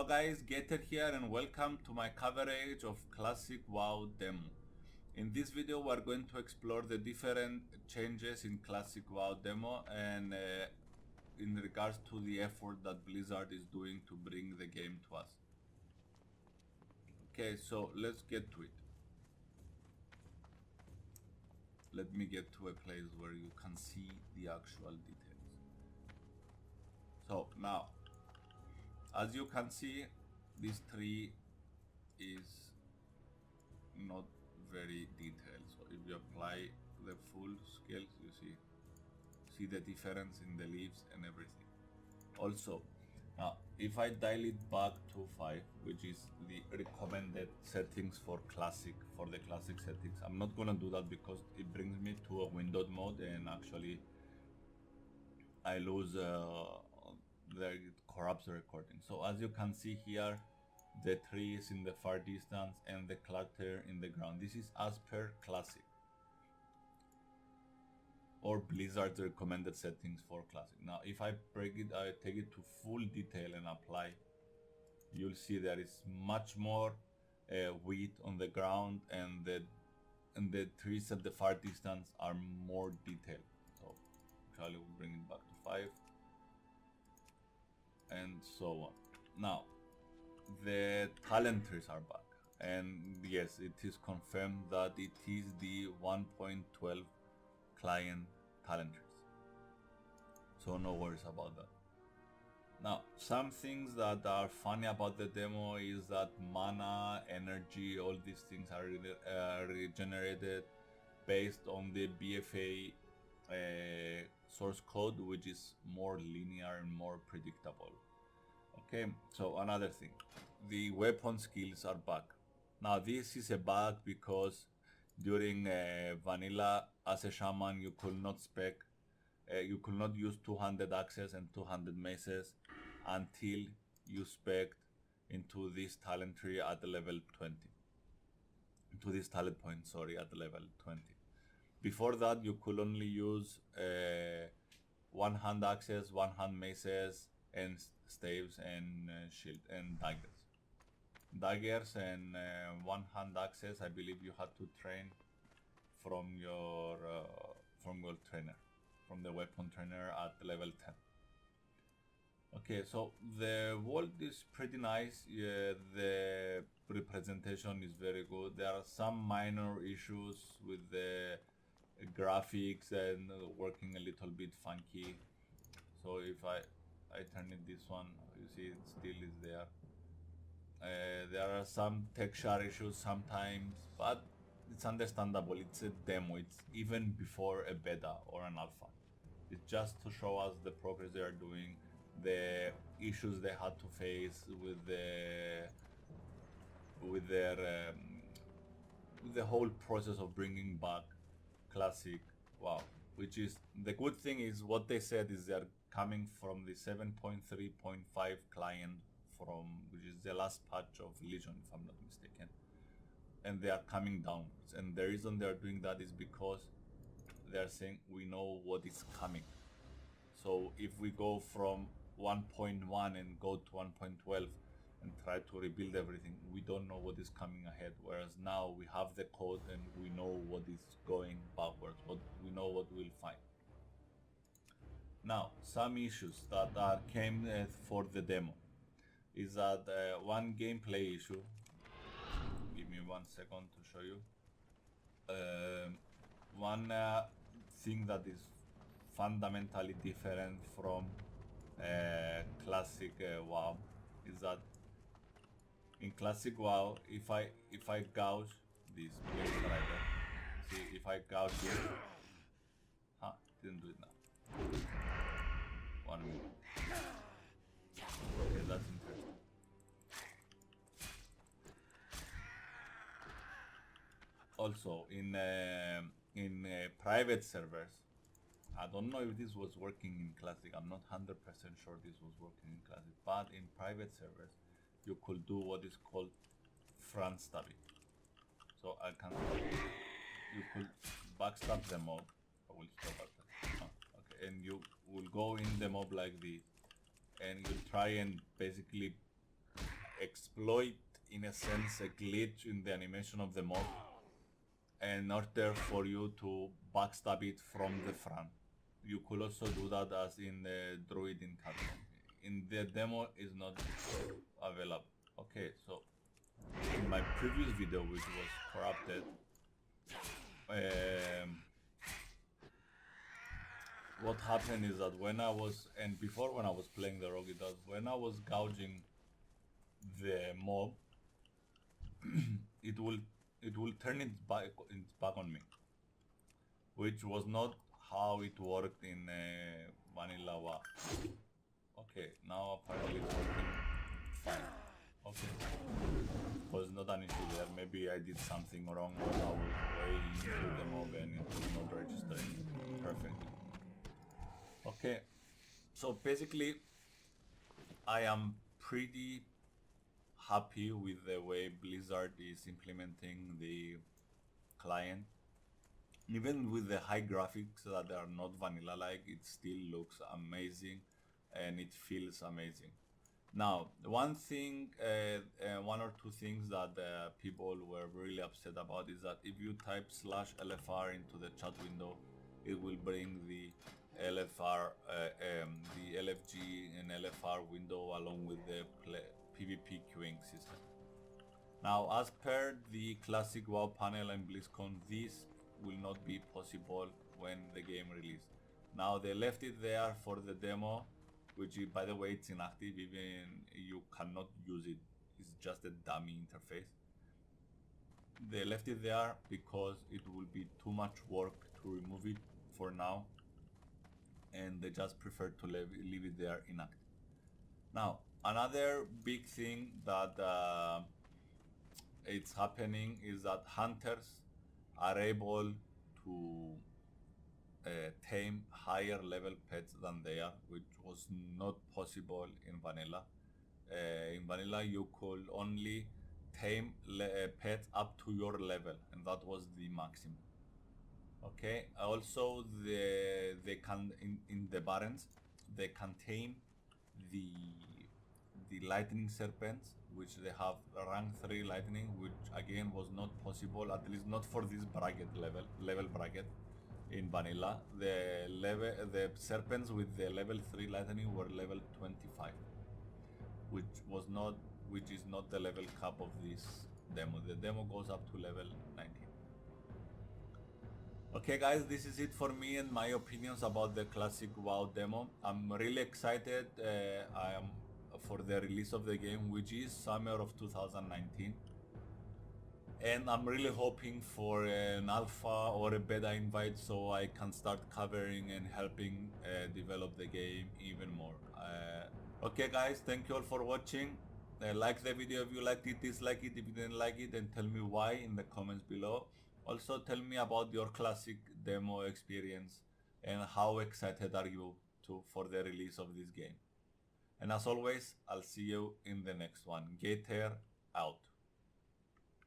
Hello guys, Gator here and welcome to my coverage of Classic WoW demo. In this video we're going to explore the different changes in Classic WoW demo and in regards to the effort that Blizzard is doing to bring the game to us. Okay, so let's get to it. Let me get to a place where you can see the actual details. So now, as you can see, this tree is not very detailed. So if you apply the full scale, you see the difference in the leaves and everything. Also, now if I dial it back to 5, which is the recommended settings for the classic settings, I'm not gonna do that because it brings me to a windowed mode and actually I lose it corrupts the recording. So as you can see here, the tree is in the far distance and the clutter in the ground. This is as per classic or Blizzard's recommended settings for classic. Now if I break it, I take it to full detail and apply, you'll see there is much more wheat on the ground and the trees at the far distance are more detailed. So actually we'll bring it back to 5 and so on. Now the talent trees are back, and yes, it is confirmed that it is the 1.12 client talent trees, so no worries about that. Now some things that are funny about the demo is that mana, energy, all these things are regenerated based on the BFA source code, which is more linear and more predictable. Okay, so another thing, the weapon skills are back. Now this is a bug because during vanilla as a shaman you could not use 200 axes and 200 maces until you spec'd into this talent tree at the level 20, into this talent point, sorry, at the level 20. Before that, you could only use one-hand axes, one-hand maces, and staves and shield and daggers. Daggers and one-hand axes, I believe you had to train from your trainer, from the weapon trainer at level 10. Okay, so the world is pretty nice. Yeah, the representation is very good. There are some minor issues with the graphics and working a little bit funky. So if I turn it this one, you see it still is there. There are some texture issues sometimes, but it's understandable. It's a demo. It's even before a beta or an alpha. It's just to show us the progress they are doing, the issues they had to face with the whole process of bringing back Classic WoW. Which is the good thing is what they said is they're coming from the 7.3.5 client from which is the last patch of Legion, if I'm not mistaken, and they are coming downwards. And the reason they are doing that is because they are saying we know what is coming. So if we go from 1.1 and go to 1.12 and try to rebuild everything, we don't know what is coming ahead, whereas now we have the code and we know what is going backwards, we know what we'll find. Now some issues that came for the demo is that one gameplay issue, give me 1 second to show you. One thing that is fundamentally different from classic WoW is that in classic WoW, if I gouge this place right there, see if I gouge it, didn't do it now. 1 minute. Okay, that's interesting. Also in private servers, I don't know if this was working in classic. I'm not 100% sure this was working in classic, but in private servers you could do what is called front stabbing. So you could backstab the mob. I will stop at that. Okay, and you will go in the mob like this, and you try and basically exploit, in a sense, a glitch in the animation of the mob in order for you to backstab it from the front. You could also do that as in the Druid in Captain. In the demo is not available. Okay, so in my previous video, which was corrupted, what happened is that when I was, and before when I was playing the rogue, that when I was gouging the mob, it will turn its back on me, which was not how it worked in vanilla WoW. Okay, now apparently it's working fine. Okay, was not an issue there. Maybe I did something wrong when I was way into the mob and it was not registering perfectly. Okay, so basically I am pretty happy with the way Blizzard is implementing the client. Even with the high graphics that are not vanilla like, it still looks amazing and it feels amazing. Now, one thing, one or two things that people were really upset about is that if you type /LFR into the chat window, it will bring the LFR, the LFG and LFR window along with the PvP queuing system. Now, as per the classic WoW panel and BlizzCon, this will not be possible when the game releases. Now, they left it there for the demo, which by the way, it's inactive, even you cannot use it. It's just a dummy interface. They left it there because it will be too much work to remove it for now, and they just prefer to leave it there inactive. Now, another big thing that it's happening is that hunters are able to tame higher level pets than they are, which was not possible in vanilla. In vanilla, you could only tame pets up to your level, and that was the maximum. Okay. Also, they can in the barrens, they can tame the lightning serpents, which they have rank 3 lightning, which again was not possible, at least not for this bracket level bracket in vanilla. The serpents with the level 3 lightning were level 25, which is not the level cap of this demo. The demo goes up to level 19. Okay guys, this is it for me and my opinions about the classic WoW demo. I'm really excited for the release of the game, which is summer of 2019. And I'm really hoping for an alpha or a beta invite so I can start covering and helping develop the game even more. Okay guys, thank you all for watching. Like the video if you liked it, dislike it if you didn't like it, and tell me why in the comments below. Also tell me about your classic demo experience and how excited are you for the release of this game. And as always, I'll see you in the next one. Gator out.